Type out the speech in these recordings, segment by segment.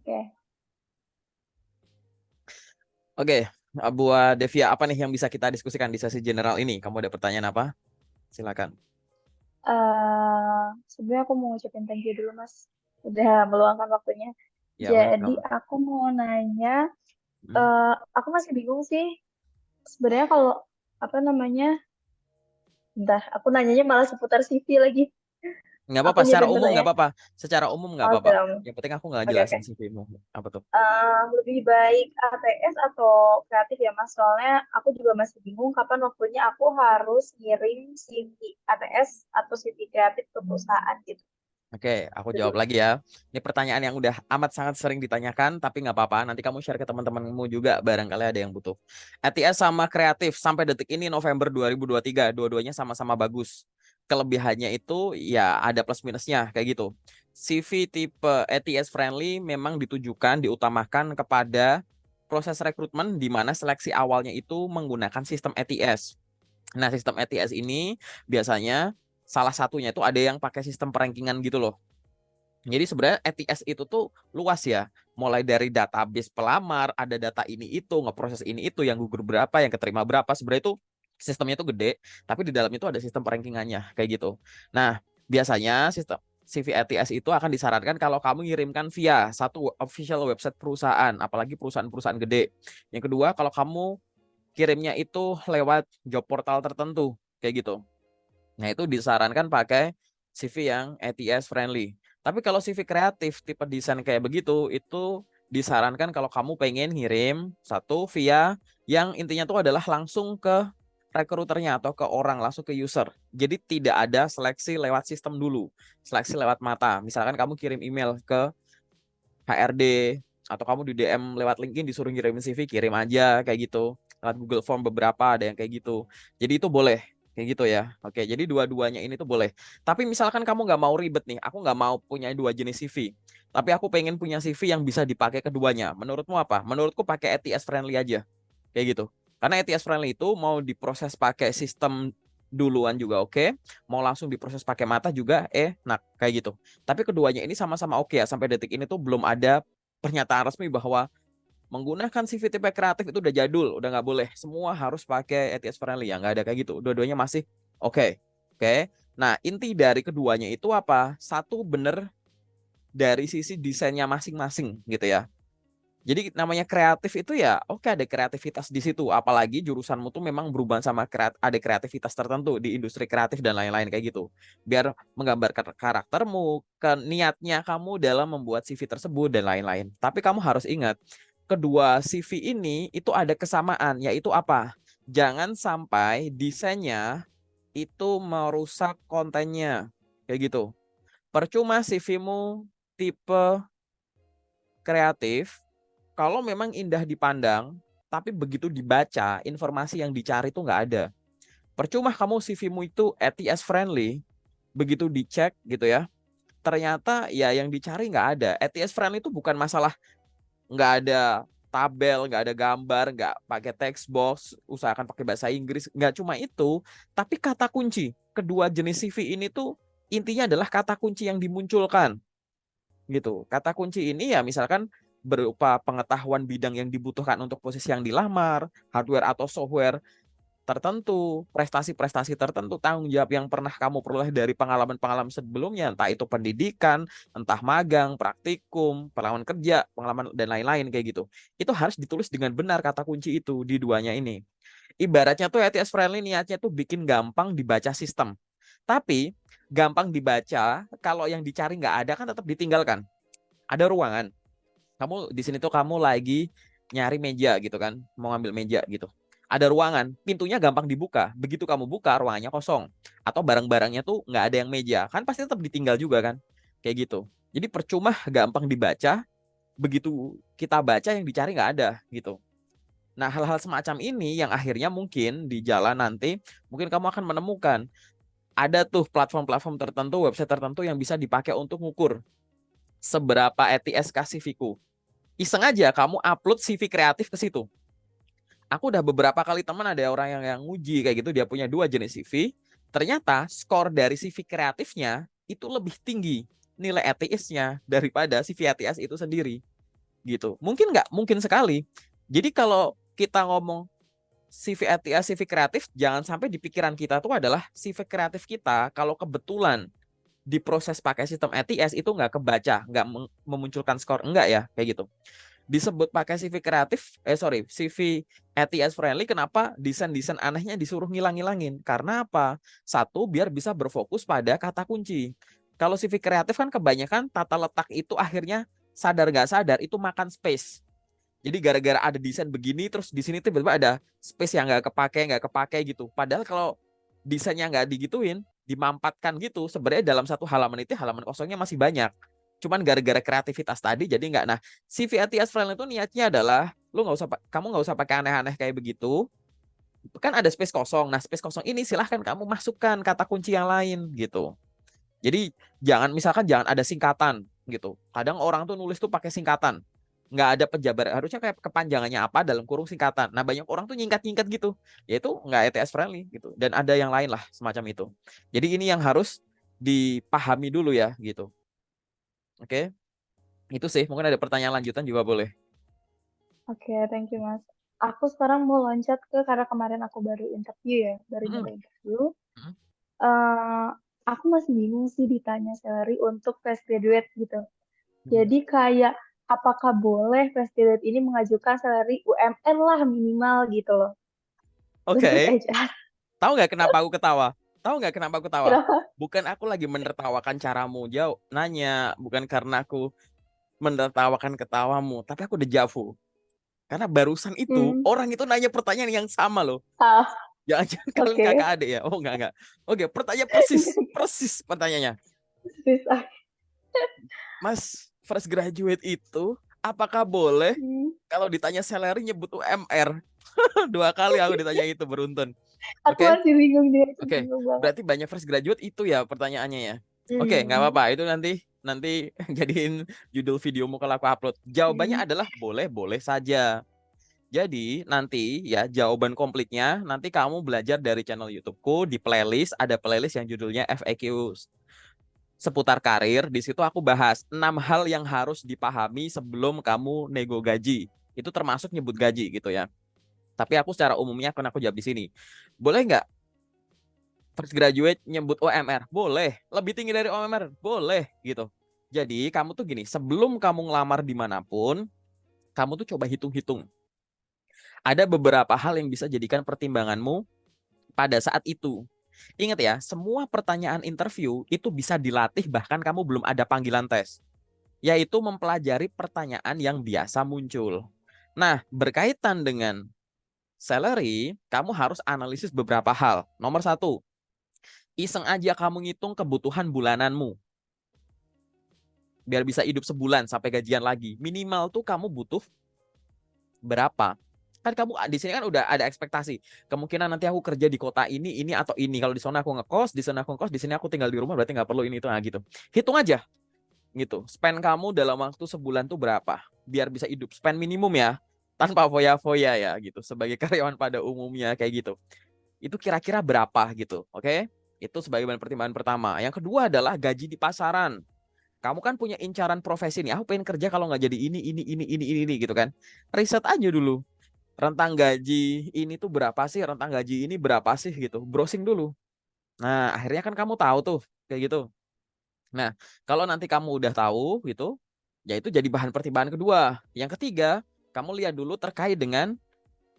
Oke. Oke, buat Devia, apa nih yang bisa kita diskusikan di sesi general ini? Kamu ada pertanyaan apa? Silakan. Sebenarnya aku mau ngucapin thank you dulu, Mas. Udah meluangkan waktunya. Ya, Jadi welcome. aku mau nanya, Hmm. aku masih bingung sih. Sebenarnya kalau apa namanya, bentar, aku nanyanya malah seputar CV lagi. Nggak Aku apa-apa, secara nyipin dulu umum ya. nggak apa-apa. Secara umum nggak Oke, apa-apa. Yang penting aku nggak oke, oke. jelasin CV-mu. Apa tuh? Lebih baik ATS atau kreatif ya, Mas? Soalnya aku juga masih bingung kapan waktunya aku harus ngirim CV ATS atau CV kreatif ke perusahaan gitu. Oke, aku Itu jawab dulu. lagi ya. Ini pertanyaan yang udah amat sangat sering ditanyakan, tapi nggak apa-apa. Nanti kamu share ke teman-temanmu juga, barangkali ada yang butuh. ATS sama kreatif, sampai detik ini November 2023, dua-duanya sama-sama bagus. Kelebihannya itu ya ada plus minusnya, kayak gitu. CV tipe ATS friendly memang ditujukan, diutamakan kepada proses rekrutmen, di mana seleksi awalnya itu menggunakan sistem ATS. Nah, sistem ATS ini biasanya salah satunya itu ada yang pakai sistem perankingan gitu loh. Jadi sebenarnya ATS itu tuh luas ya. Mulai dari database pelamar, ada data ini itu, ngeproses ini itu, yang gugur berapa, yang keterima berapa. Sebenarnya itu sistemnya itu gede, tapi di dalam itu ada sistem perankingannya kayak gitu. Nah, biasanya sistem CV ATS itu akan disarankan kalau kamu ngirimkan via satu official website perusahaan, apalagi perusahaan-perusahaan gede. Yang kedua, kalau kamu kirimnya itu lewat job portal tertentu kayak gitu. Nah, itu disarankan pakai CV yang ATS friendly. Tapi kalau CV kreatif tipe desain kayak begitu, itu disarankan kalau kamu pengen ngirim satu via yang intinya tuh adalah langsung ke recruiternya atau ke orang, langsung ke user. Jadi tidak ada seleksi lewat sistem dulu, seleksi lewat mata. Misalkan kamu kirim email ke HRD atau kamu di DM lewat LinkedIn disuruh ngirimin CV, kirim aja kayak gitu. Lewat Google Form beberapa ada yang kayak gitu. Jadi itu boleh kayak gitu ya. Oke, jadi dua-duanya ini tuh boleh. Tapi misalkan kamu nggak mau ribet nih, aku nggak mau punya dua jenis CV. Tapi aku pengen punya CV yang bisa dipakai keduanya. Menurutmu apa? Menurutku pakai ATS friendly aja. Kayak gitu. Karena ATS friendly itu mau diproses pakai sistem duluan juga oke, mau langsung diproses pakai mata juga nah kayak gitu. Tapi keduanya ini sama-sama oke ya. Sampai detik ini tuh belum ada pernyataan resmi bahwa menggunakan CV tipe kreatif itu udah jadul, udah nggak boleh. Semua harus pakai ATS friendly ya, nggak ada kayak gitu. Dua-duanya masih oke. Oke. Nah, inti dari keduanya itu apa? Satu bener dari sisi desainnya masing-masing gitu ya. Jadi namanya kreatif itu ya oke, ada kreativitas di situ. Apalagi jurusanmu tuh memang berhubungan sama ada kreativitas tertentu di industri kreatif dan lain-lain kayak gitu. Biar menggambarkan karaktermu, ke niatnya kamu dalam membuat CV tersebut dan lain-lain. Tapi kamu harus ingat, kedua CV ini itu ada kesamaan, yaitu apa? Jangan sampai desainnya itu merusak kontennya. Kayak gitu. Percuma CV-mu tipe kreatif kalau memang indah dipandang, tapi begitu dibaca, informasi yang dicari itu nggak ada. Percuma kamu CV-mu itu ATS friendly, begitu dicek gitu ya, ternyata ya yang dicari nggak ada. ATS friendly itu bukan masalah nggak ada tabel, nggak ada gambar, nggak pakai text box, usahakan pakai bahasa Inggris, nggak cuma itu, tapi kata kunci. Kedua jenis CV ini tuh intinya adalah kata kunci yang dimunculkan gitu. Kata kunci ini ya misalkan berupa pengetahuan bidang yang dibutuhkan untuk posisi yang dilamar, hardware atau software tertentu, prestasi-prestasi tertentu, tanggung jawab yang pernah kamu peroleh dari pengalaman-pengalaman sebelumnya, entah itu pendidikan, entah magang, praktikum, pengalaman kerja, pengalaman dan lain-lain kayak gitu. Itu harus ditulis dengan benar kata kunci itu di duanya ini. Ibaratnya tuh ATS friendly niatnya tuh bikin gampang dibaca sistem. Tapi gampang dibaca, kalau yang dicari nggak ada kan tetap ditinggalkan. Ada ruangan. Kamu di sini tuh kamu lagi nyari meja gitu kan, mau ngambil meja gitu. Ada ruangan, pintunya gampang dibuka. Begitu kamu buka, ruangannya kosong. Atau barang-barangnya tuh nggak ada yang meja. Kan pasti tetap ditinggal juga kan. Kayak gitu. Jadi percuma gampang dibaca, begitu kita baca yang dicari nggak ada gitu. Nah, hal-hal semacam ini yang akhirnya mungkin di jalan nanti, mungkin kamu akan menemukan ada tuh platform-platform tertentu, website tertentu yang bisa dipakai untuk ngukur seberapa ETS kasih CV-ku. Iseng aja kamu upload CV kreatif ke situ. Aku udah beberapa kali teman ada orang yang nguji kayak gitu, dia punya dua jenis CV. Ternyata skor dari CV kreatifnya itu lebih tinggi nilai ETS-nya daripada CV ETS itu sendiri. gitu. Mungkin nggak? Mungkin sekali. Jadi kalau kita ngomong CV ATS, CV kreatif, jangan sampai di pikiran kita tuh adalah CV kreatif kita kalau kebetulan diproses pakai sistem ATS itu nggak kebaca, nggak memunculkan skor, enggak ya, kayak gitu. Disebut pakai CV kreatif, CV ATS friendly, kenapa desain-desain anehnya disuruh ngilang-ngilangin? Karena apa? Satu, biar bisa berfokus pada kata kunci. Kalau CV kreatif kan kebanyakan tata letak itu akhirnya sadar nggak sadar itu makan space. Jadi gara-gara ada desain begini, terus di sini tiba-tiba ada space yang nggak kepake gitu. Padahal kalau desainnya nggak digituin, dimampatkan gitu, sebenarnya dalam satu halaman itu halaman kosongnya masih banyak. Cuman gara-gara kreativitas tadi jadi nggak. Nah, CV ATS Friendly itu niatnya adalah kamu nggak usah pakai aneh-aneh kayak begitu. Kan ada space kosong. Nah, space kosong ini silahkan kamu masukkan kata kunci yang lain gitu. Jadi jangan ada singkatan gitu. Kadang orang tuh nulis tuh pakai singkatan, nggak ada penjabar, harusnya kayak kepanjangannya apa dalam kurung singkatan. Nah, banyak orang tuh nyingkat-nyingkat gitu, yaitu nggak ETS friendly gitu. Dan ada yang lain lah semacam itu. Jadi ini yang harus dipahami dulu ya gitu. Oke, itu sih. Mungkin ada pertanyaan lanjutan juga boleh. Oke, thank you Mas. Aku sekarang mau loncat karena kemarin aku baru interview ya, baru nyoba Mm-mm. interview. Mm-mm. eh aku masih bingung sih ditanya salary untuk fresh graduate gitu. Mm-mm. Jadi kayak apakah boleh fresh graduate ini mengajukan salary UMR lah minimal gitu loh untuk Oke, HR. tahu nggak kenapa aku ketawa? Tahu nggak kenapa aku ketawa? Kenapa? Bukan aku lagi menertawakan caramu jauh nanya, bukan karena aku menertawakan ketawamu, tapi aku dejavu. Karena barusan itu Hmm. orang itu nanya pertanyaan yang sama loh. Ah, Jangan-jangan kalian kakak oke. adik ya? Oh enggak. Oke, pertanyaan persis, persis pertanyaannya. Bisa. Mas, fresh graduate itu apakah boleh Hmm. kalau ditanya salary nyebut UMR? Dua kali aku ditanya itu beruntun. Aku Oke, masih bingung dia, aku oke. bingung banget. Berarti banyak fresh graduate itu ya pertanyaannya ya. Oke, nggak Hmm. apa-apa. Itu nanti jadiin judul videomu kalau aku upload. Jawabannya Hmm. adalah boleh-boleh saja. Jadi nanti ya jawaban komplitnya nanti kamu belajar dari channel YouTubeku di playlist, ada playlist yang judulnya FAQ seputar karir. Di situ aku bahas 6 hal yang harus dipahami sebelum kamu nego gaji. Itu termasuk nyebut gaji gitu ya. Tapi aku secara umumnya akan aku jawab di sini. Boleh nggak fresh graduate nyebut OMR? Boleh. Lebih tinggi dari OMR? Boleh gitu. Jadi kamu tuh gini, sebelum kamu ngelamar dimanapun, kamu tuh coba hitung-hitung. Ada beberapa hal yang bisa jadikan pertimbanganmu pada saat itu. Ingat ya, semua pertanyaan interview itu bisa dilatih bahkan kamu belum ada panggilan tes. Yaitu mempelajari pertanyaan yang biasa muncul. Nah, berkaitan dengan salary, kamu harus analisis beberapa hal. Nomor satu, iseng aja kamu ngitung kebutuhan bulananmu. Biar bisa hidup sebulan sampai gajian lagi. Minimal tuh kamu butuh berapa? Kan kamu di sini kan udah ada ekspektasi. Kemungkinan nanti aku kerja di kota ini atau ini. Kalau di sana aku ngekos, di sana aku ngekos, di sini aku tinggal di rumah, berarti nggak perlu ini itu nah gitu. Hitung aja gitu. Spend kamu dalam waktu sebulan tuh berapa? Biar bisa hidup. Spend minimum ya, tanpa foya-foya ya gitu. Sebagai karyawan pada umumnya kayak gitu. Itu kira-kira berapa gitu, oke? Itu sebagai bahan pertimbangan pertama. Yang kedua adalah gaji di pasaran. Kamu kan punya incaran profesi nih. Aku pengen kerja kalau nggak jadi ini gitu kan. Riset aja dulu rentang gaji ini tuh berapa sih, rentang gaji ini berapa sih gitu. Browsing dulu. Nah, akhirnya kan kamu tahu tuh kayak gitu. Nah, kalau nanti kamu udah tahu gitu, ya itu jadi bahan pertimbangan kedua. Yang ketiga, kamu lihat dulu terkait dengan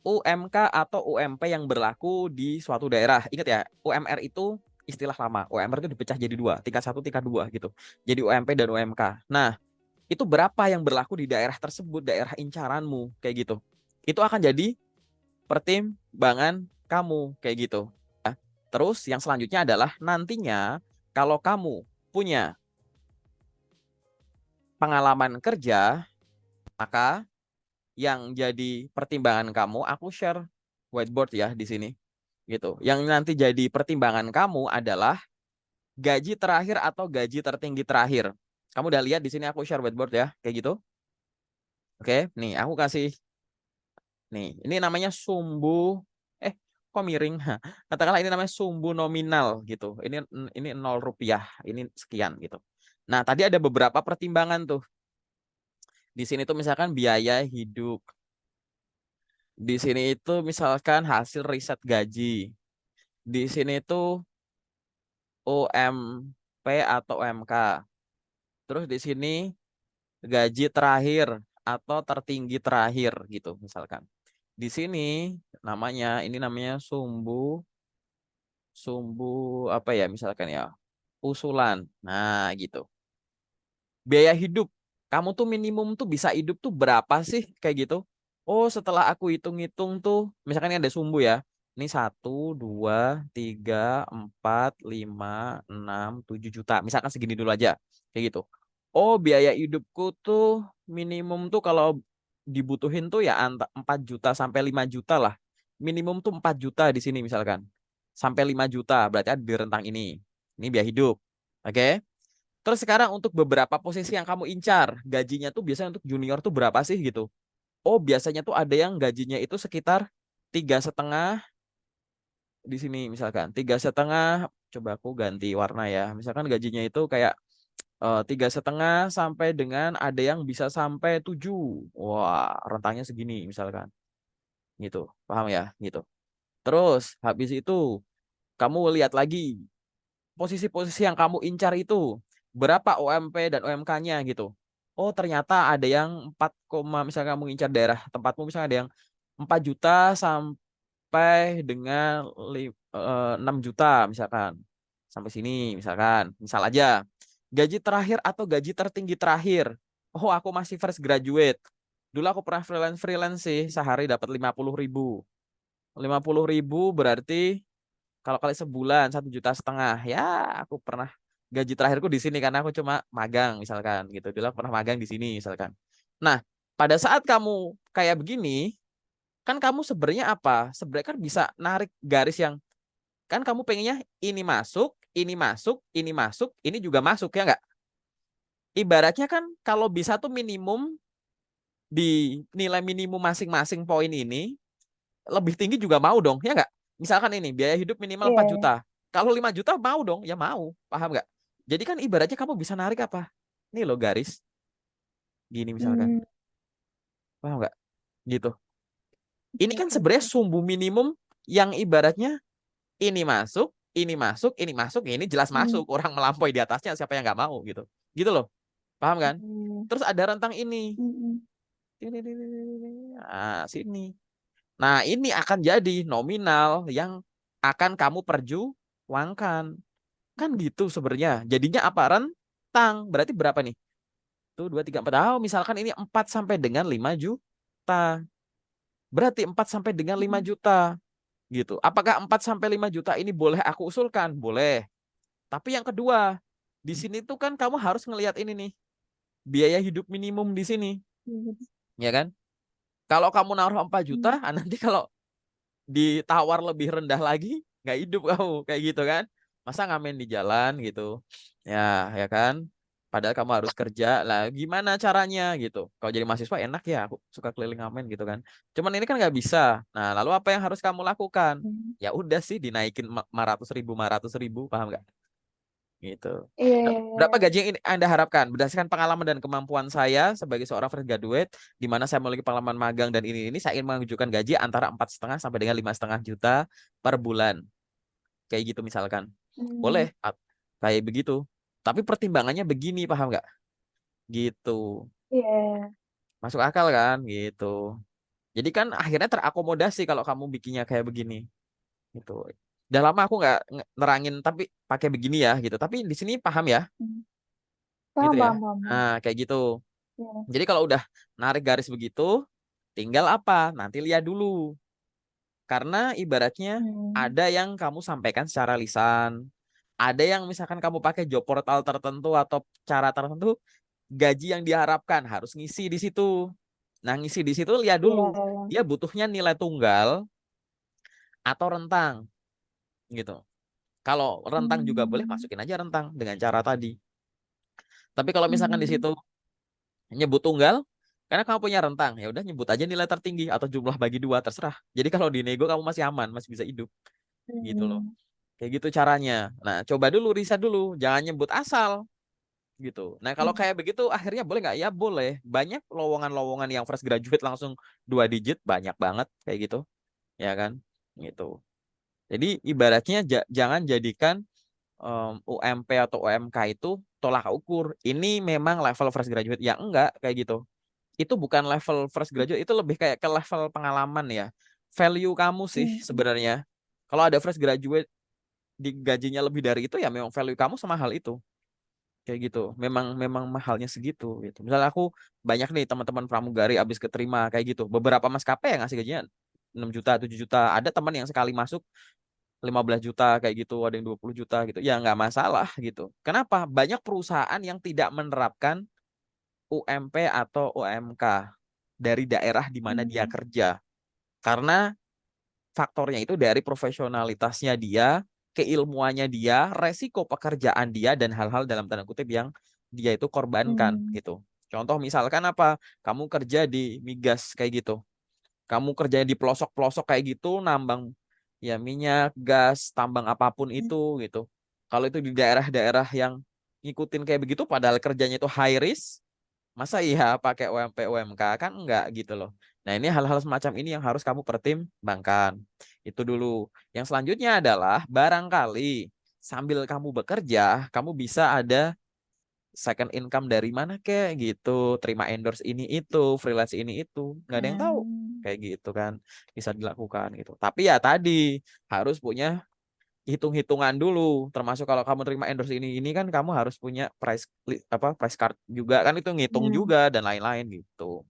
UMK atau UMP yang berlaku di suatu daerah. Ingat ya, UMR itu istilah lama. UMR itu dipecah jadi dua, tingkat satu, tingkat dua gitu. Jadi UMP dan UMK. Nah, itu berapa yang berlaku di daerah tersebut, daerah incaranmu, kayak gitu. Itu akan jadi pertimbangan kamu, kayak gitu. Ya. Terus yang selanjutnya adalah nantinya kalau kamu punya pengalaman kerja, maka yang jadi pertimbangan kamu, aku share whiteboard ya di sini. Gitu. Yang nanti jadi pertimbangan kamu adalah gaji terakhir atau gaji tertinggi terakhir. Kamu udah lihat di sini aku share whiteboard ya, kayak gitu. Oke, nih aku kasih nih. Ini namanya sumbu kok miring? Katakanlah ini namanya sumbu nominal gitu. Ini 0 rupiah, ini sekian gitu. Nah, tadi ada beberapa pertimbangan tuh. Di sini tuh misalkan biaya hidup. Di sini itu misalkan hasil riset gaji. Di sini tuh UMP atau UMK. Terus di sini gaji terakhir atau tertinggi terakhir gitu misalkan. Di sini ini namanya sumbu sumbu apa ya misalkan ya usulan. Nah, gitu. Biaya hidup. Kamu tuh minimum tuh bisa hidup tuh berapa sih kayak gitu? Oh, setelah aku hitung-hitung tuh, misalkan ini ada sumbu ya. Ini 1, 2, 3, 4, 5, 6, 7 juta. Misalkan segini dulu aja. Kayak gitu. Oh, biaya hidupku tuh minimum tuh kalau dibutuhin tuh ya 4 juta sampai 5 juta lah. Minimum tuh 4 juta di sini misalkan. Sampai 5 juta berarti ada di rentang ini. Ini biaya hidup. Oke? Terus sekarang untuk beberapa posisi yang kamu incar, gajinya tuh biasanya untuk junior tuh berapa sih gitu? Oh, biasanya tuh ada yang gajinya itu sekitar 3,5 di sini misalkan 3,5. Coba aku ganti warna ya. Misalkan gajinya itu kayak 3,5 sampai dengan ada yang bisa sampai 7. Wah, rentangnya segini misalkan. Gitu, paham ya? Gitu. Terus habis itu kamu lihat lagi posisi-posisi yang kamu incar itu berapa OMP dan OMK-nya gitu. Oh, ternyata ada yang 4, misalnya kamu incar daerah tempatmu misalnya ada yang 4 juta sampai dengan 6 juta misalkan. Sampai sini misalkan. Misal aja. Gaji terakhir atau gaji tertinggi terakhir. Oh, aku masih fresh graduate. Dulu aku pernah freelance sih, sehari dapat 50.000. 50.000 berarti kalau kali sebulan 1,5 juta. Ya, aku pernah gaji terakhirku di sini karena aku cuma magang misalkan gitu. Dulu aku pernah magang di sini misalkan. Nah, pada saat kamu kayak begini, kan kamu sebenarnya apa? Sebenarnya kan bisa narik garis yang kan kamu pengennya ini masuk, ini masuk, ini masuk, ini juga masuk ya enggak? Ibaratnya kan kalau bisa tuh minimum di nilai minimum masing-masing poin ini lebih tinggi juga mau dong, ya enggak? Misalkan ini biaya hidup minimal 4 Iya. juta. Kalau 5 juta mau dong, ya mau. Paham enggak? Jadi kan ibaratnya kamu bisa narik apa? Nih loh garis gini misalkan. Hmm, Paham enggak? Gitu. Ini oke, kan oke, sebenarnya oke. sumbu minimum yang ibaratnya ini masuk, ini masuk, ini masuk, ini jelas Hmm, masuk. Orang melampaui di atasnya siapa yang nggak mau gitu. Gitu loh. Paham kan? hmm, Terus ada rentang ini. hmm, hmm. Nah, sini. Nah, ini akan jadi nominal yang akan kamu perjuangkan. Kan gitu sebenarnya. Jadinya apa? Rentang. Berarti berapa nih? Tuh, 2, 3, 4. Oh, misalkan ini 4 sampai dengan 5 juta. Berarti 4 sampai dengan 5 Hmm. juta. Gitu. Apakah 4 sampai 5 juta ini boleh aku usulkan? Boleh. Tapi yang kedua, di sini tuh kan kamu harus ngelihat ini nih. Biaya hidup minimum di sini. Hmm, Ya kan? Kalau kamu naruh 4 hmm. juta, nanti kalau ditawar lebih rendah lagi nggak hidup kamu kayak gitu kan, masa ngamen di jalan gitu ya, ya kan, padahal kamu harus kerja lah, gimana caranya gitu. Kalau jadi mahasiswa enak ya, aku suka keliling ngamen gitu kan, cuman ini kan nggak bisa. Nah, lalu apa yang harus kamu lakukan? Hmm. Ya udah sih, dinaikin 500.000, 500.000, paham nggak gitu. Iya, iya, iya, Berapa gaji iya. yang Anda harapkan? Berdasarkan pengalaman dan kemampuan saya sebagai seorang fresh graduate, di mana saya memiliki pengalaman magang dan ini, saya ingin mengajukan gaji antara 4,5 sampai dengan 5,5 juta per bulan. Kayak gitu misalkan. Hmm, Boleh, kayak begitu. Tapi pertimbangannya begini, paham nggak? Gitu. iya. Masuk akal kan? Gitu. Jadi kan akhirnya terakomodasi kalau kamu bikinnya kayak begini. Gitu. Udah lama aku nggak nerangin tapi pakai begini ya gitu. Tapi di sini paham ya? Hmm. Gitu Paham, ya. paham, paham, paham. Nah, kayak gitu. Iya. Jadi kalau udah narik garis begitu, tinggal apa? Nanti lihat dulu. Karena ibaratnya Hmm. ada yang kamu sampaikan secara lisan, ada yang misalkan kamu pakai job portal tertentu atau cara tertentu, gaji yang diharapkan harus ngisi di situ. Nah, ngisi di situ lihat Iya, dulu, iya. dia butuhnya nilai tunggal atau rentang gitu. Kalau rentang juga boleh, Hmm. masukin aja rentang dengan cara tadi. Tapi kalau misalkan di Hmm. situ nyebut tunggal, karena kamu punya rentang, ya udah nyebut aja nilai tertinggi atau jumlah bagi dua, terserah. Jadi kalau di nego kamu masih aman, masih bisa hidup gitu loh. Hmm. Kayak gitu caranya. Nah, coba dulu riset dulu, jangan nyebut asal. gitu. Nah, kalau kayak begitu akhirnya boleh nggak? Ya boleh. Banyak lowongan-lowongan yang fresh graduate langsung 2 digit, banyak banget kayak gitu, ya kan? Gitu. Jadi ibaratnya jangan jadikan UMP atau UMK itu tolak ukur. Ini memang level fresh graduate. Ya enggak kayak gitu. Itu bukan level fresh graduate, itu lebih kayak ke level pengalaman ya. Value kamu sih Hmm. sebenarnya. Kalau ada fresh graduate di gajinya lebih dari itu ya memang value kamu sama hal itu. Kayak gitu. Memang memang mahalnya segitu gitu. Misalnya aku banyak nih teman-teman pramugari abis keterima kayak gitu. Beberapa maskapai yang ngasih gajinya 6 juta, 7 juta. Ada teman yang sekali masuk 15 juta kayak gitu, ada yang 20 juta gitu. Ya nggak masalah gitu. Kenapa? Banyak perusahaan yang tidak menerapkan UMP atau UMK dari daerah di mana dia Hmm. kerja. Karena faktornya itu dari profesionalitasnya dia, keilmuannya dia, resiko pekerjaan dia, dan hal-hal dalam tanda kutip yang dia itu korbankan Hmm. gitu. Contoh misalkan apa? Kamu kerja di migas kayak gitu. Kamu kerja di pelosok-pelosok kayak gitu, nambang ya minyak, gas, tambang apapun Hmm. itu gitu. Kalau itu di daerah-daerah yang ngikutin kayak begitu, padahal kerjanya itu high risk, masa iya pakai UMP UMK kan enggak gitu loh. Nah, ini hal-hal semacam ini yang harus kamu pertimbangkan. Itu dulu. Yang selanjutnya adalah barangkali sambil kamu bekerja, kamu bisa ada second income dari mana kek gitu, terima endorse ini itu, freelance ini itu, nggak ada yang tahu Hmm. kayak gitu kan, bisa dilakukan gitu. Tapi ya tadi harus punya hitung-hitungan dulu, termasuk kalau kamu terima endorse ini kan kamu harus punya price card juga kan, itu ngitung Hmm. juga dan lain-lain gitu.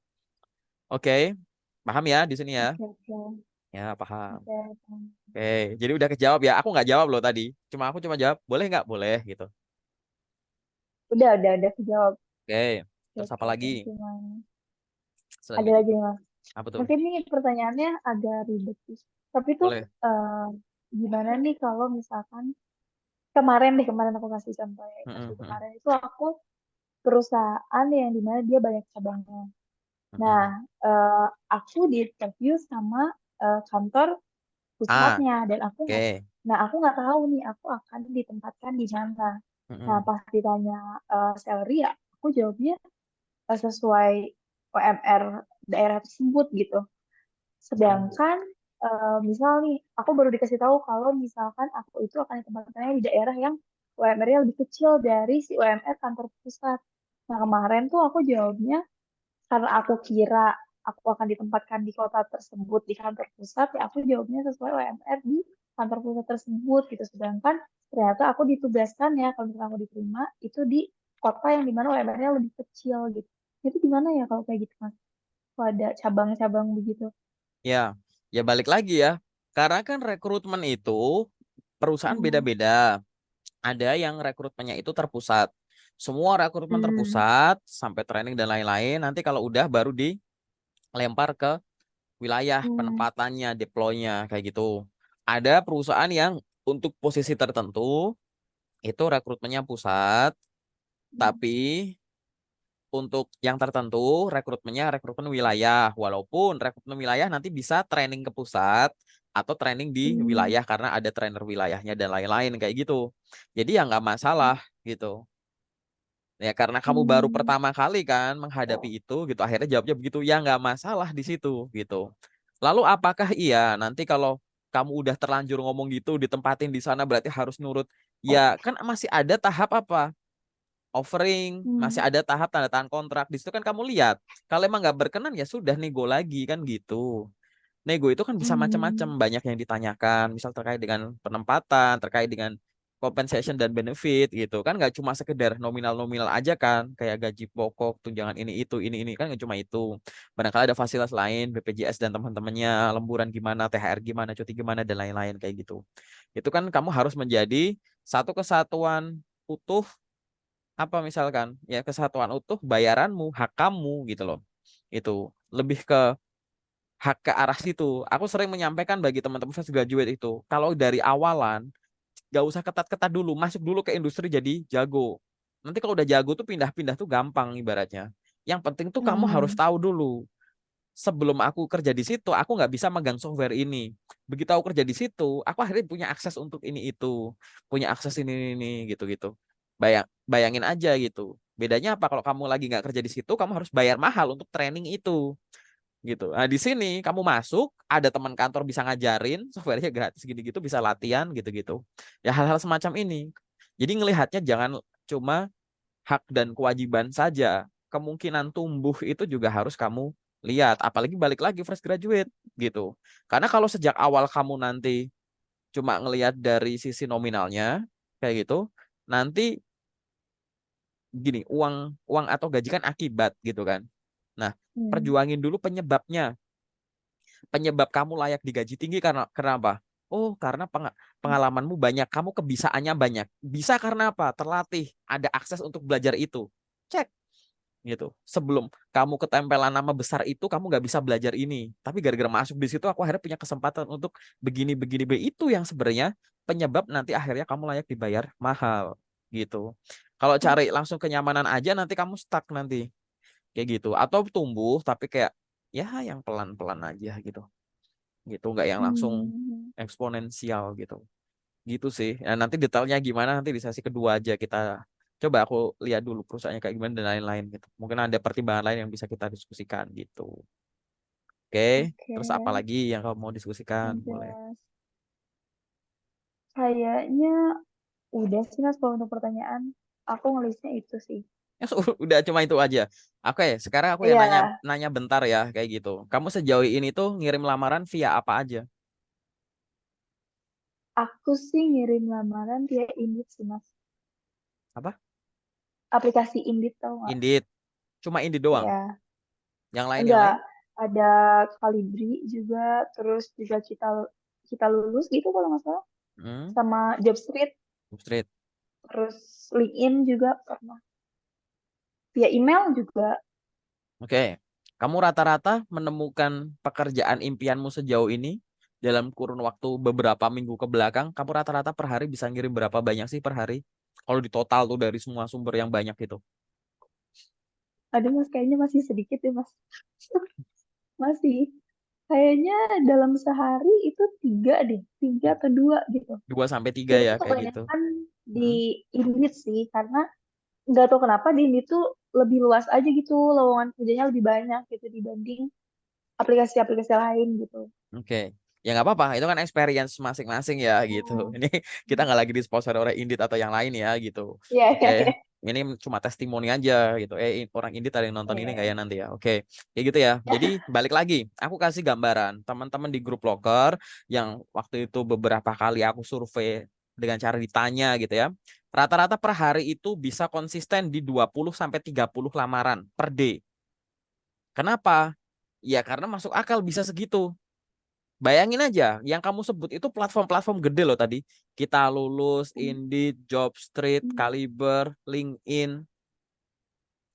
Oke, paham ya di sini ya? Oke, oke, Ya paham. oke. Oke, jadi udah kejawab ya. Aku nggak jawab loh tadi. Aku cuma jawab boleh nggak? Boleh gitu. Udah kejawab. Oke, Oke, terus apa oke, lagi thank you, Mas. selain Ada kayak lagi gitu? nih, Mas. Apa tuh? Mungkin nih pertanyaannya agak ribet sih. Tapi tuh Boleh. eh, gimana nih kalau misalkan kemarin aku kasih contoh ya, Mm-mm, kasus mm-mm, kemarin itu aku perusahaan yang dimana dia banyak cabangnya. Nah, mm-mm. eh, aku di interview sama kantor Ah, pusatnya dan oke. aku nggak tahu nih aku akan ditempatkan di mana. Nah, Mm-mm, pas ditanya salary ya, aku jawabnya sesuai UMR daerah tersebut gitu. mm, Sedangkan misal nih, aku baru dikasih tahu kalau misalkan aku itu akan ditempatkannya di daerah yang UMR-nya lebih kecil dari si UMR kantor pusat. Nah, kemarin tuh aku jawabnya karena aku kira aku akan ditempatkan di kota tersebut di kantor pusat, ya aku jawabnya sesuai UMR di kantor pusat tersebut gitu. Sedangkan ternyata aku ditugaskan ya kalau misalnya aku diterima itu di kota yang dimana UMR-nya lebih kecil gitu. Itu gimana ya kalau kayak gitu, Mas? Kalau ada cabang-cabang begitu. ya, ya balik lagi ya. Karena kan rekrutmen itu perusahaan Hmm. beda-beda. Ada yang rekrutmennya itu terpusat. Semua rekrutmen Hmm. terpusat sampai training dan lain-lain. Nanti kalau udah baru dilempar ke wilayah Hmm. penempatannya, deploy-nya kayak gitu. Ada perusahaan yang untuk posisi tertentu itu rekrutmennya pusat, tapi untuk yang tertentu rekrutmennya rekrutmen wilayah. Walaupun rekrutmen wilayah nanti bisa training ke pusat atau training di Hmm. wilayah karena ada trainer wilayahnya dan lain-lain kayak gitu. Jadi ya nggak masalah gitu. Ya karena kamu baru Hmm. pertama kali kan menghadapi itu gitu, akhirnya jawabnya begitu, ya nggak masalah di situ gitu. Lalu apakah iya nanti kalau kamu udah terlanjur ngomong gitu ditempatin di sana berarti harus nurut? Ya kan masih ada tahap apa? Offering, masih Hmm. ada tahap tanda tangan kontrak. Di situ kan kamu lihat. Kalau emang nggak berkenan ya sudah nego lagi kan gitu. Nego itu kan bisa macam-macam, Hmm. banyak yang ditanyakan, misal terkait dengan penempatan, terkait dengan compensation dan benefit gitu kan, nggak cuma sekedar nominal-nominal aja kan, kayak gaji pokok, tunjangan ini kan nggak cuma itu. Barangkali ada fasilitas lain, BPJS dan teman-temannya, lemburan gimana, THR gimana, cuti gimana dan lain-lain kayak gitu. Itu kan kamu harus menjadi satu kesatuan utuh, apa misalkan ya kesatuan utuh bayaranmu, hak kamu gitu loh. Itu lebih ke hak ke arah situ. Aku sering menyampaikan bagi teman-teman fresh graduate itu, kalau dari awalan gak usah ketat-ketat dulu, masuk dulu ke industri jadi jago. Nanti kalau udah jago tuh pindah-pindah tuh gampang ibaratnya. Yang penting tuh kamu harus Hmm. tahu dulu. Sebelum aku kerja di situ, aku nggak bisa megang software ini. Begitu aku kerja di situ, aku akhirnya punya akses untuk ini itu, punya akses ini gitu-gitu. Bayangin aja gitu. Bedanya apa? Kalau kamu lagi nggak kerja di situ, kamu harus bayar mahal untuk training itu gitu. Nah, di sini kamu masuk, ada teman kantor bisa ngajarin, softwarenya gratis gitu-gitu, bisa latihan gitu-gitu. Ya hal-hal semacam ini. Jadi ngelihatnya jangan cuma hak dan kewajiban saja. Kemungkinan tumbuh itu juga harus kamu lihat. Apalagi balik lagi fresh graduate gitu. Karena kalau sejak awal kamu nanti cuma ngelihat dari sisi nominalnya kayak gitu, nanti gini, uang uang atau gaji kan akibat gitu kan. Nah, Hmm. perjuangin dulu penyebabnya. Penyebab kamu layak digaji tinggi karena kenapa? Oh, karena pengalamanmu banyak, kamu kebisaannya banyak. Bisa karena apa? Terlatih, ada akses untuk belajar itu. Cek gitu. Sebelum kamu ketempelan nama besar itu, kamu nggak bisa belajar ini. Tapi gara-gara masuk di situ, aku akhirnya punya kesempatan untuk begini. Itu yang sebenarnya penyebab nanti akhirnya kamu layak dibayar mahal gitu. Kalau cari langsung kenyamanan aja, nanti kamu stuck nanti kayak gitu. Atau tumbuh tapi kayak ya yang pelan-pelan aja gitu, nggak yang langsung Hmm. eksponensial gitu sih. Nah, nanti detailnya gimana nanti di sesi kedua aja kita coba, aku lihat dulu perusahaannya kayak gimana dan lain-lain gitu, mungkin ada pertimbangan lain yang bisa kita diskusikan gitu. Oke, Oke, terus apa lagi yang kamu mau diskusikan, boleh. lanjut. Kayaknya udah sih Mas kalau untuk pertanyaan. Aku ngelisnya itu sih. Ya, udah cuma itu aja. Oke, sekarang aku yang nanya Iya, nanya bentar ya kayak gitu, kamu sejauh ini tuh ngirim lamaran via apa aja? aku sih ngirim lamaran via Indeed sih Mas. Apa? Aplikasi Indeed tau nggak? Indeed, cuma Indeed doang, Ya, yang lain. enggak. Ada Calibri juga, terus juga kita kita lulus gitu kalau nggak salah. Hmm, Sama Jobstreet, Street. terus LinkedIn juga pernah. Via email juga. Oke, kamu rata-rata menemukan pekerjaan impianmu sejauh ini dalam kurun waktu beberapa minggu ke belakang, kamu rata-rata per hari bisa ngirim berapa banyak sih per hari? Kalau di total tuh dari semua sumber yang banyak itu. Aduh Mas, kayaknya masih sedikit ya Mas. Masih. Kayaknya dalam sehari itu tiga deh, tiga atau dua gitu. 2 sampai 3 Dan ya itu kayak gitu. kebanyakan di Mm-mm. Indeed sih, karena nggak tahu kenapa di Indeed tuh lebih luas aja gitu, lowongan kerjanya lebih banyak gitu dibanding aplikasi-aplikasi lain gitu. Oke, ya nggak apa-apa. Itu kan experience masing-masing ya gitu. Hmm. Ini kita nggak lagi disponsori oleh Indeed atau yang lain ya gitu. Iya, Oke, iya, iya. ini cuma testimoni aja gitu. Orang Indeed ada yang nonton ini nggak ya Iya. nanti ya? Oke, kayak gitu ya. Jadi balik lagi, aku kasih gambaran teman-teman di grup loker yang waktu itu beberapa kali aku survei dengan cara ditanya gitu ya. Rata-rata per hari itu bisa konsisten di 20 sampai 30 lamaran per day. Kenapa? Ya karena masuk akal bisa segitu. Bayangin aja, yang kamu sebut itu platform-platform gede loh tadi. Kita lulus, Hmm. Indeed, Jobstreet, Hmm. Kaliber, LinkedIn,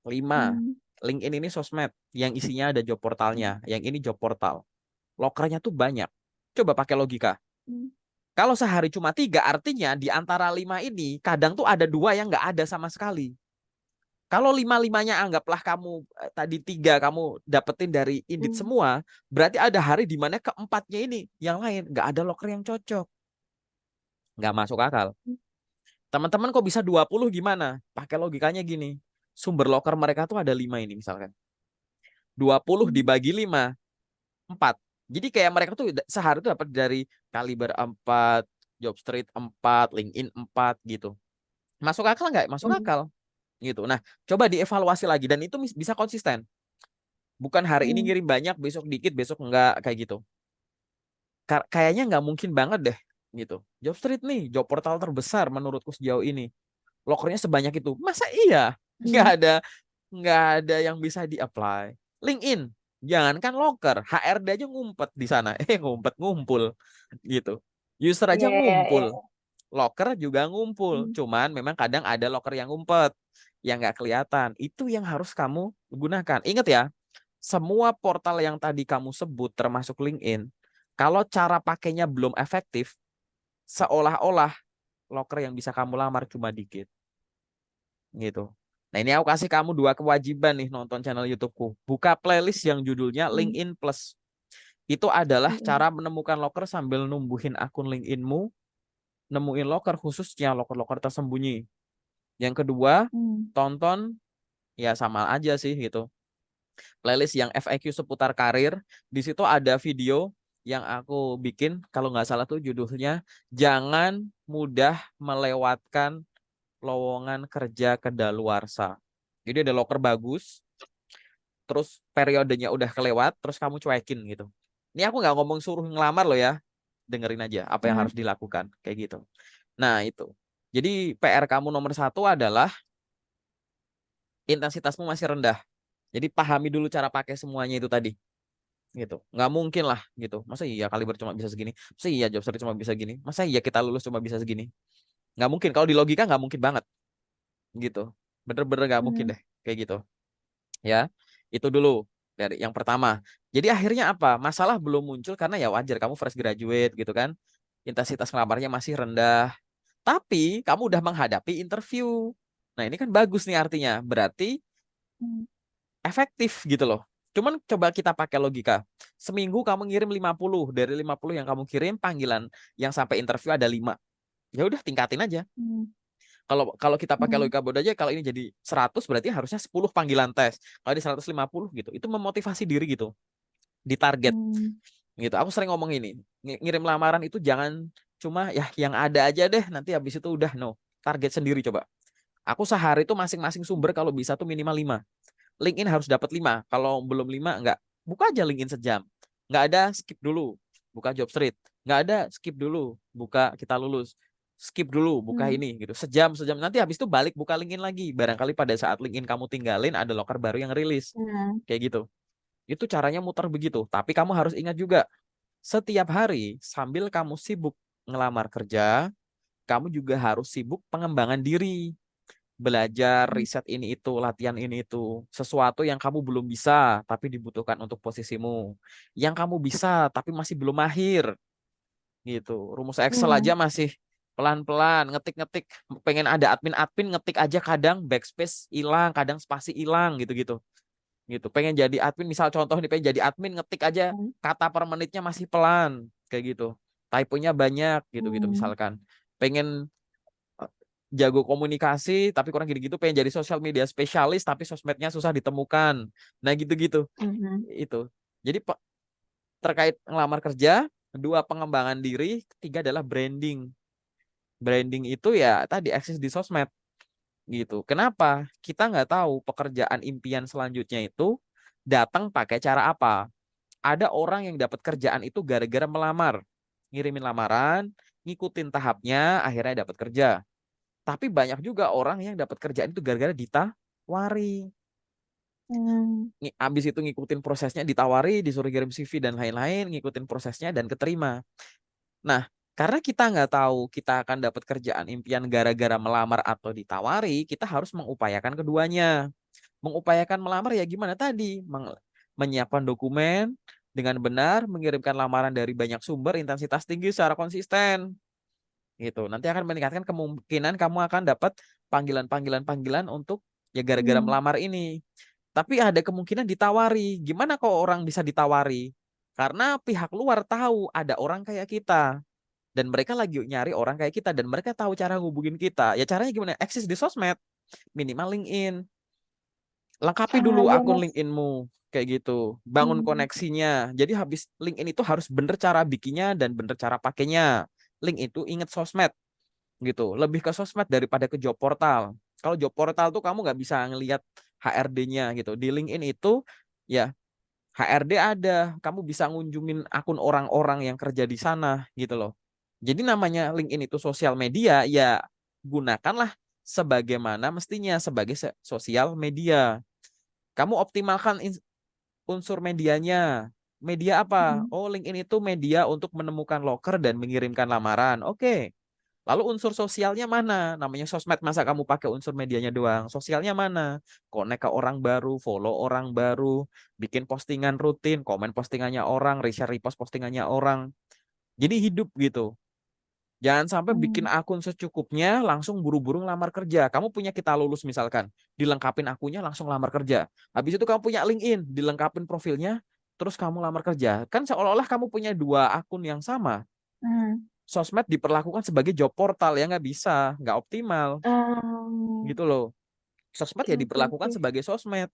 5. Hmm. LinkedIn ini sosmed yang isinya ada job portalnya. Yang ini job portal. Lokernya tuh banyak. Coba pakai logika. Hmm. Kalau sehari cuma 3, artinya di antara 5 ini kadang tuh ada 2 yang nggak ada sama sekali. Kalau lima-limanya anggaplah kamu tadi 3 kamu dapetin dari Indeed Hmm. semua, berarti ada hari di mana keempatnya ini yang lain nggak ada loker yang cocok, nggak masuk akal. Hmm. Teman-teman kok bisa 20 gimana? Pakai logikanya gini. Sumber loker mereka tuh ada 5 ini misalkan. 20 Hmm. dibagi 5, 4. Jadi kayak mereka tuh sehari tuh dapat dari Kaliber 4, Jobstreet 4, LinkedIn 4 gitu. Masuk akal nggak? Masuk Hmm. akal gitu. Nah, coba dievaluasi lagi dan itu bisa konsisten. Bukan hari ini Hmm. ngirim banyak, besok dikit, besok enggak kayak gitu. Kayaknya nggak mungkin banget deh gitu. Jobstreet nih, job portal terbesar menurutku sejauh ini. Lokernya sebanyak itu. Masa iya? Nggak Hmm. ada nggak ada yang bisa di-apply. LinkedIn, jangankan loker, HRD aja ngumpet di sana. Ngumpet ngumpul gitu. User aja Iya, iya, ngumpul. iya. Loker juga ngumpul. Hmm. Cuman memang kadang ada loker yang ngumpet, yang nggak kelihatan. Itu yang harus kamu gunakan. Ingat ya, semua portal yang tadi kamu sebut termasuk LinkedIn, kalau cara pakainya belum efektif, seolah-olah loker yang bisa kamu lamar cuma dikit gitu. Nah, ini aku kasih kamu 2 kewajiban nih nonton channel YouTubeku. Buka playlist yang judulnya Hmm. LinkedIn Plus. Itu adalah cara Hmm. menemukan loker sambil numbuhin akun LinkedInmu, nemuin loker khususnya loker-loker tersembunyi. Yang kedua, Hmm. tonton Ya sama aja sih gitu. Playlist yang FAQ seputar karir. Di situ ada video yang aku bikin, kalau nggak salah tuh judulnya Jangan Mudah Melewatkan Lowongan Kerja Kedaluarsa. Jadi ada loker bagus, terus periodenya udah kelewat, terus kamu cuekin gitu. Ini aku nggak ngomong suruh ngelamar loh ya, dengerin aja apa yang Hmm. harus dilakukan, kayak gitu. Nah itu. Jadi PR kamu nomor satu adalah intensitasmu masih rendah. Jadi pahami dulu cara pakai semuanya itu tadi. Gitu. Nggak mungkin lah gitu. Masa iya Kaliber cuma bisa segini? Masa iya Jobstreet cuma bisa gini? Masa iya kita lulus cuma bisa segini? Nggak mungkin. Kalau di logika nggak mungkin banget gitu. Bener-bener nggak mungkin Hmm. deh kayak gitu. Ya, itu dulu dari yang pertama. Jadi akhirnya apa? Masalah belum muncul karena ya wajar kamu fresh graduate gitu kan. Intensitas ngelamarnya masih rendah. Tapi kamu udah menghadapi interview. Nah ini kan bagus nih artinya. Berarti Hmm. efektif gitu loh. Cuman coba kita pakai logika. Seminggu kamu ngirim 50, dari 50 yang kamu kirim panggilan yang sampai interview ada 5. Ya udah tingkatin aja. Hmm. Kalau kalau kita pakai Hmm. logika bodoh aja, kalau ini jadi 100 berarti harusnya 10 panggilan tes. Kalau di 150 gitu. Itu memotivasi diri gitu, ditarget Hmm. gitu. Aku sering ngomong ini, ngirim lamaran itu jangan cuma ya yang ada aja deh, nanti habis itu udah no. Target sendiri coba. Aku sehari itu masing-masing sumber kalau bisa tuh minimal 5. LinkedIn harus dapat 5. Kalau belum 5 enggak. Buka aja LinkedIn sejam. Enggak ada skip dulu. Buka Jobstreet. Enggak ada skip dulu. Buka Kita Lulus. Skip dulu, buka Hmm. ini gitu. Sejam. Nanti habis itu balik buka LinkedIn lagi. Barangkali pada saat LinkedIn kamu tinggalin ada loker baru yang rilis. Hmm. Kayak gitu. Itu caranya muter begitu. Tapi kamu harus ingat juga, setiap hari sambil kamu sibuk ngelamar kerja, kamu juga harus sibuk pengembangan diri, belajar Hmm. riset ini itu, latihan ini itu, sesuatu yang kamu belum bisa tapi dibutuhkan untuk posisimu, yang kamu bisa tapi masih belum mahir gitu. Rumus Excel Hmm. aja masih pelan-pelan, ngetik-ngetik, pengen ada admin-admin ngetik aja kadang backspace hilang, kadang spasi hilang gitu-gitu. Gitu. Pengen jadi admin, misal contoh nih pengen jadi admin ngetik aja Hmm. kata per menitnya masih pelan kayak gitu. Typonya banyak gitu-gitu Hmm. misalkan. Pengen jago komunikasi tapi kurang gitu-gitu, pengen jadi sosial media spesialis tapi sosmednya susah ditemukan. Nah, gitu-gitu. Hmm. Itu. Jadi terkait ngelamar kerja, kedua pengembangan diri, ketiga adalah branding. Branding itu ya tadi eksis di sosmed gitu. Kenapa? Kita nggak tahu pekerjaan impian selanjutnya itu datang pakai cara apa. Ada orang yang dapat kerjaan itu gara-gara melamar, ngirimin lamaran, ngikutin tahapnya, akhirnya dapat kerja. Tapi banyak juga orang yang dapat kerjaan itu gara-gara ditawari. Hmm. Abis itu ngikutin prosesnya, ditawari, disuruh kirim CV dan lain-lain, ngikutin prosesnya dan keterima. Nah, karena kita nggak tahu kita akan dapat kerjaan impian gara-gara melamar atau ditawari, kita harus mengupayakan keduanya. Mengupayakan melamar ya gimana tadi? Menyiapkan dokumen dengan benar, mengirimkan lamaran dari banyak sumber, intensitas tinggi secara konsisten. Gitu. Nanti akan meningkatkan kemungkinan kamu akan dapat panggilan-panggilan untuk ya gara-gara Hmm. melamar ini. Tapi ada kemungkinan ditawari. Gimana kok orang bisa ditawari? Karena pihak luar tahu ada orang kayak kita dan mereka lagi nyari orang kayak kita dan mereka tahu cara hubungin kita. Ya caranya gimana? Eksis di sosmed, minimal LinkedIn. Lengkapi Ah, dulu iya akun Mas. LinkedIn-mu kayak gitu. Bangun Hmm. koneksinya. Jadi habis LinkedIn itu harus bener cara bikinnya dan bener cara pakainya. Link itu inget sosmed gitu. Lebih ke sosmed daripada ke job portal. Kalau job portal tuh kamu nggak bisa ngelihat HRD-nya gitu. Di LinkedIn itu ya HRD ada, kamu bisa ngunjungin akun orang-orang yang kerja di sana gitu loh. Jadi namanya LinkedIn itu sosial media, ya gunakanlah sebagaimana mestinya sebagai sosial media. Kamu optimalkan unsur medianya. Media apa? Hmm. Oh, LinkedIn itu media untuk menemukan loker dan mengirimkan lamaran. Oke. Lalu unsur sosialnya mana? Namanya sosmed, masa kamu pakai unsur medianya doang? Sosialnya mana? Connect ke orang baru, follow orang baru, bikin postingan rutin, komen postingannya orang, reshare repost postingannya orang. Jadi hidup gitu. Jangan sampai bikin Hmm. akun secukupnya langsung buru-buru ngelamar kerja. Kamu punya Kita Lulus misalkan, dilengkapin akunnya langsung lamar kerja. Habis itu kamu punya LinkedIn, dilengkapin profilnya, terus kamu lamar kerja. Kan seolah-olah kamu punya dua akun yang sama. Hmm. Sosmed diperlakukan sebagai job portal ya, nggak bisa, nggak optimal Hmm. gitu loh. Sosmed ya Oke, diperlakukan oke. sebagai sosmed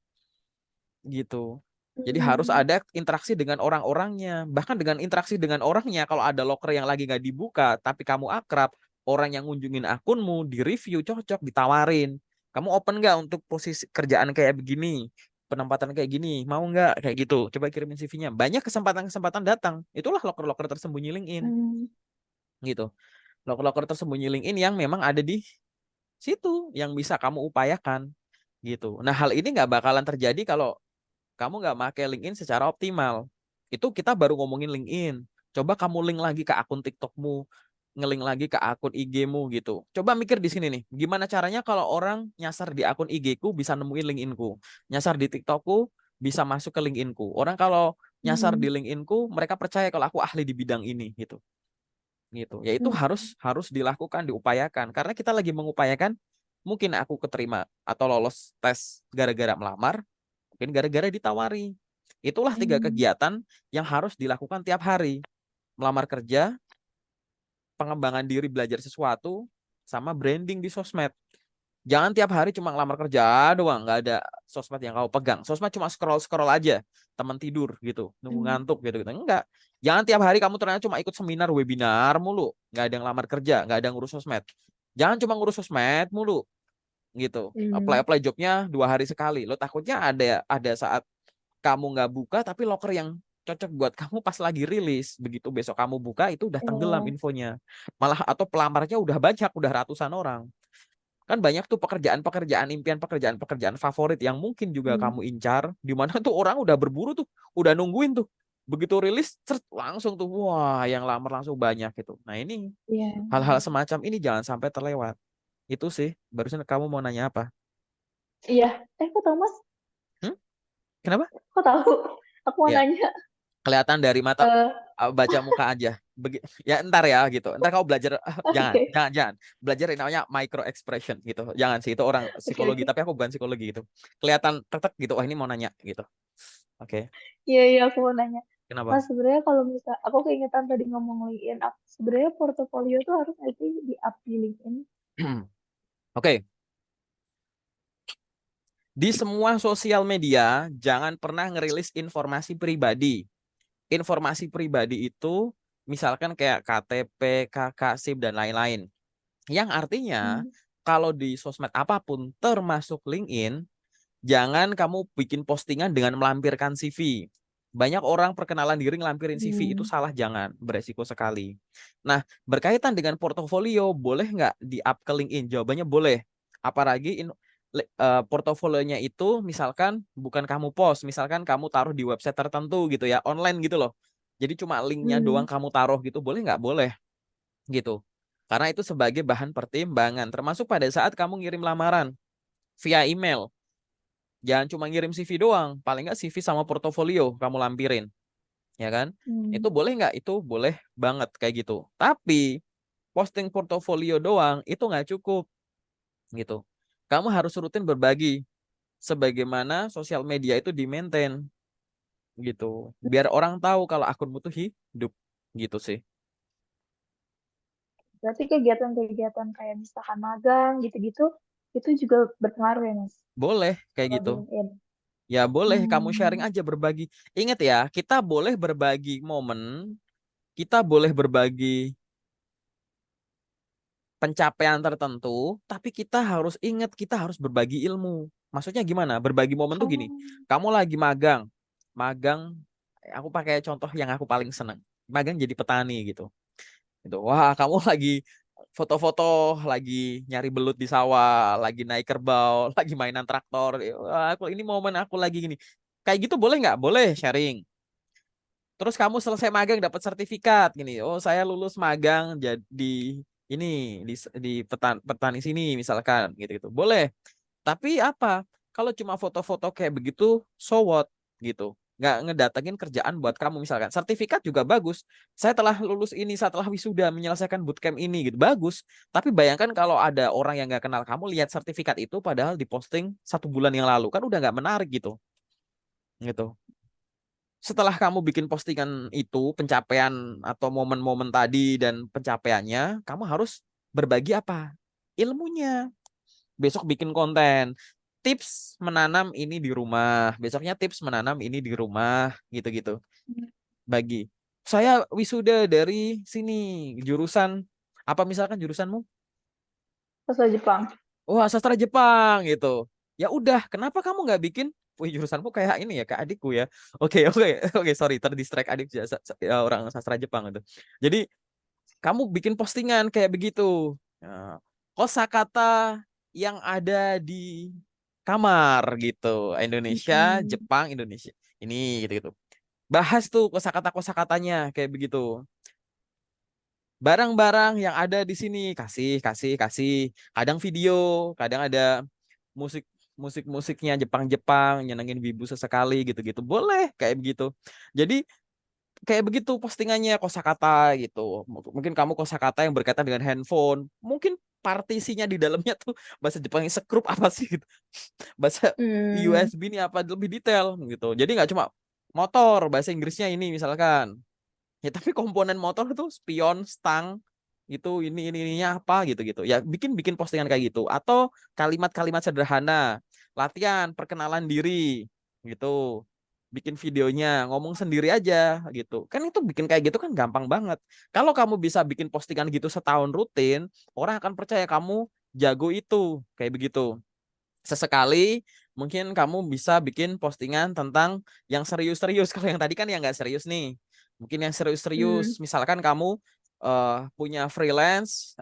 gitu. Jadi harus Hmm. ada interaksi dengan orang-orangnya. Bahkan dengan interaksi dengan orangnya, kalau ada loker yang lagi nggak dibuka, tapi kamu akrab, orang yang ngunjungin akunmu, di-review, cocok, ditawarin. Kamu open nggak untuk posisi kerjaan kayak begini? Penempatan kayak gini, mau nggak? Kayak gitu. Coba kirimin CV-nya. Banyak kesempatan-kesempatan datang. Itulah loker-loker tersembunyi LinkedIn. Hmm. Gitu. Loker-loker tersembunyi LinkedIn yang memang ada di situ, yang bisa kamu upayakan. Gitu. Nah, hal ini nggak bakalan terjadi kalau kamu nggak pakai LinkedIn secara optimal. Itu kita baru ngomongin LinkedIn. Coba kamu link lagi ke akun TikTokmu, ngelink lagi ke akun IG-mu gitu. Coba mikir di sini nih, gimana caranya kalau orang nyasar di akun IG-ku bisa nemuin LinkedIn-ku, nyasar di TikTok-ku bisa masuk ke LinkedIn-ku. Orang kalau nyasar Hmm. di LinkedIn-ku, mereka percaya kalau aku ahli di bidang ini gitu. Gitu. Ya itu Hmm. harus dilakukan, diupayakan. Karena kita lagi mengupayakan, mungkin aku keterima atau lolos tes gara-gara melamar, mungkin gara-gara ditawari. Itulah tiga Hmm. kegiatan yang harus dilakukan tiap hari. Melamar kerja, pengembangan diri belajar sesuatu, sama branding di sosmed. Jangan tiap hari cuma ngelamar kerja doang, nggak ada sosmed yang kau pegang. Sosmed cuma scroll-scroll aja, teman tidur gitu, nunggu Hmm. ngantuk gitu, gitu. Enggak. Jangan tiap hari kamu ternyata cuma ikut seminar, webinar mulu, nggak ada yang lamar kerja, nggak ada yang ngurus sosmed. Jangan cuma ngurus sosmed mulu gitu. Hmm. Apply jobnya 2 hari sekali. Lo takutnya ada saat kamu nggak buka tapi loker yang cocok buat kamu pas lagi rilis. Begitu besok kamu buka itu udah tenggelam Iya. infonya. Malah atau pelamarnya udah banyak, udah ratusan orang. Kan banyak tuh pekerjaan-pekerjaan impian, pekerjaan-pekerjaan favorit yang mungkin juga Hmm. kamu incar, di mana tuh orang udah berburu tuh, udah nungguin tuh. Begitu rilis, langsung tuh, wah yang lamar langsung banyak gitu. Nah ini Iya. hal-hal semacam ini jangan sampai terlewat. Itu sih, barusan kamu mau nanya apa? Iya. Kok tahu Mas? Hmm? Kenapa? Kok tahu? Aku mau Ya, nanya. kelihatan dari mata, Eh, baca muka aja. Ya ntar ya gitu. Ntar kau belajar, jangan, oke. jangan, jangan. Belajar yang namanya micro expression gitu. Jangan sih, itu orang Oke, psikologi, oke. tapi aku bukan psikologi gitu. Kelihatan tetek gitu, oh ini mau nanya gitu. Oke, Iya, iya, aku mau nanya. Mas, kenapa? sebenarnya kalau misal, aku keingetan tadi ngomong LinkedIn, sebenarnya portofolio tuh harus nggak sih di-up di LinkedIn? Oke, di semua sosial media jangan pernah ngerilis informasi pribadi. Informasi pribadi itu misalkan kayak KTP, KK, SIM dan lain-lain. Yang artinya Hmm. kalau di sosmed apapun termasuk LinkedIn, jangan kamu bikin postingan dengan melampirkan CV. Banyak orang perkenalan diri ngelampirin CV, itu Hmm. salah, jangan, beresiko sekali. Nah, berkaitan dengan portofolio, boleh nggak di-up ke LinkedIn? Jawabannya boleh. Apalagi portofolionya itu misalkan bukan kamu post, misalkan kamu taruh di website tertentu gitu ya, online gitu loh. Jadi cuma linknya doang Hmm. kamu taruh gitu, boleh nggak? Boleh gitu. Karena itu sebagai bahan pertimbangan, termasuk pada saat kamu ngirim lamaran via email. Jangan cuma ngirim CV doang, paling nggak CV sama portofolio kamu lampirin, ya kan? Hmm. Itu boleh nggak? Itu boleh banget kayak gitu. Tapi posting portofolio doang itu nggak cukup gitu. Kamu harus rutin berbagi, sebagaimana sosial media itu di maintain gitu. Biar orang tahu kalau akunmu tuh hidup gitu sih. Berarti kegiatan-kegiatan kayak misalkan magang gitu-gitu, itu juga berpengaruh ya, Mas? Boleh kayak Kalau di gitu. LinkedIn. Ya boleh kamu sharing Hmm. aja berbagi. Ingat ya, kita boleh berbagi momen, kita boleh berbagi pencapaian tertentu, tapi kita harus ingat kita harus berbagi ilmu. Maksudnya gimana? Berbagi momen tuh gini. Oh. Kamu lagi magang, magang. Aku pakai contoh yang aku paling seneng. Magang jadi petani gitu. Gitu. Wah, kamu lagi foto-foto, lagi nyari belut di sawah, lagi naik kerbau, lagi mainan traktor. Wah, aku ini momen aku lagi gini. Kayak gitu boleh nggak? Boleh sharing. Terus kamu selesai magang dapat sertifikat gini. Oh, saya lulus magang jadi ini di petani sini misalkan gitu-gitu. Boleh. Tapi apa? Kalau cuma foto-foto kayak begitu, so what gitu. Nggak ngedatengin kerjaan buat kamu misalkan. Sertifikat juga bagus. Saya telah lulus ini, setelah wisuda menyelesaikan bootcamp ini gitu. Bagus. Tapi bayangkan kalau ada orang yang nggak kenal kamu lihat sertifikat itu padahal diposting 1 bulan yang lalu. Kan udah nggak menarik gitu. Gitu. Setelah kamu bikin postingan itu, pencapaian atau momen-momen tadi dan pencapaiannya, kamu harus berbagi apa? Ilmunya. Besok bikin konten. tips menanam ini di rumah, besoknya tips menanam ini di rumah, gitu-gitu. Bagi saya wisuda dari sini jurusan apa misalkan jurusanmu? Bahasa Jepang. Wah, sastra Jepang gitu. Ya udah, kenapa kamu nggak bikin? Wih, jurusanmu kayak ini ya, kayak adikku ya. Oke, oke, oke, sorry, terdistract adik ya, orang sastra Jepang itu. Jadi kamu bikin postingan kayak begitu. Nah, kosakata yang ada di kamar gitu. Indonesia, Mm-mm. Jepang, Indonesia. Ini gitu-gitu. Bahas tuh kosakata-kosakatanya kayak begitu. Barang-barang yang ada di sini kasih, kasih, kasih. Kadang video, kadang ada musik musiknya Jepang-Jepang nyenengin wibu sesekali gitu-gitu. Boleh kayak begitu. Jadi kayak begitu postingannya kosakata gitu. Mungkin kamu kosakata yang berkaitan dengan handphone. Mungkin partisinya di dalamnya tuh bahasa Jepangnya sekrup apa sih gitu. Bahasa Hmm. USB ini apa lebih detail gitu. Jadi nggak cuma motor, bahasa Inggrisnya ini misalkan. Ya tapi komponen motor itu spion, stang, itu ininya apa gitu-gitu. Ya bikin postingan kayak gitu atau kalimat-kalimat sederhana, latihan perkenalan diri gitu. Bikin videonya, ngomong sendiri aja gitu. Kan itu bikin kayak gitu kan gampang banget. Kalau kamu bisa bikin postingan gitu setahun rutin, orang akan percaya kamu jago itu, kayak begitu. Sesekali mungkin kamu bisa bikin postingan tentang yang serius-serius. Kalau yang tadi kan yang nggak serius nih. Mungkin yang Hmm. serius-serius. Misalkan kamu punya freelance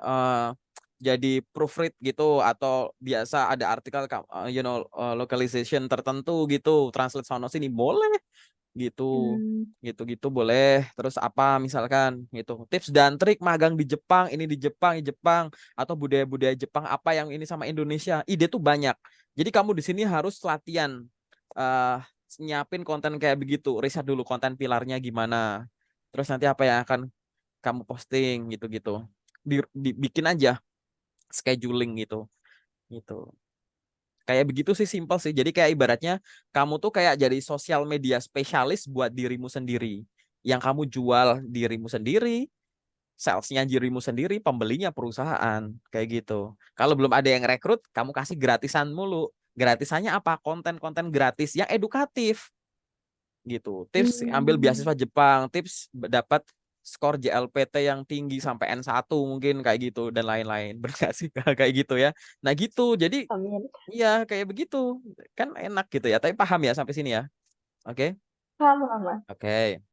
jadi proofread gitu atau biasa ada artikel localization tertentu gitu, translate sono sini boleh gitu. Hmm. Gitu-gitu boleh. Terus apa misalkan gitu. Tips dan trik magang di Jepang, ini di Jepang atau budaya-budaya Jepang apa yang ini sama Indonesia. Ide tuh banyak. Jadi kamu di sini harus latihan eh nyiapin konten kayak begitu. Riset dulu konten pilarnya gimana. Terus nanti apa yang akan kamu posting gitu-gitu. Dibikin aja scheduling gitu. Gitu. Kayak begitu sih simpel sih. Jadi kayak ibaratnya kamu tuh kayak jadi sosial media spesialis buat dirimu sendiri. Yang kamu jual dirimu sendiri, salesnya dirimu sendiri, pembelinya perusahaan. Kayak gitu. Kalau belum ada yang rekrut, kamu kasih gratisan mulu. Gratisannya apa? Konten-konten gratis yang edukatif gitu. Tips ambil Hmm. beasiswa Jepang, tips dapat skor JLPT yang tinggi sampai N1 mungkin kayak gitu dan lain-lain. Benar nggak sih kayak gitu ya. Nah gitu. Jadi Amin. iya, kayak begitu. Kan enak gitu ya. Tapi paham ya sampai sini ya. Oke. Paham, paham. Oke.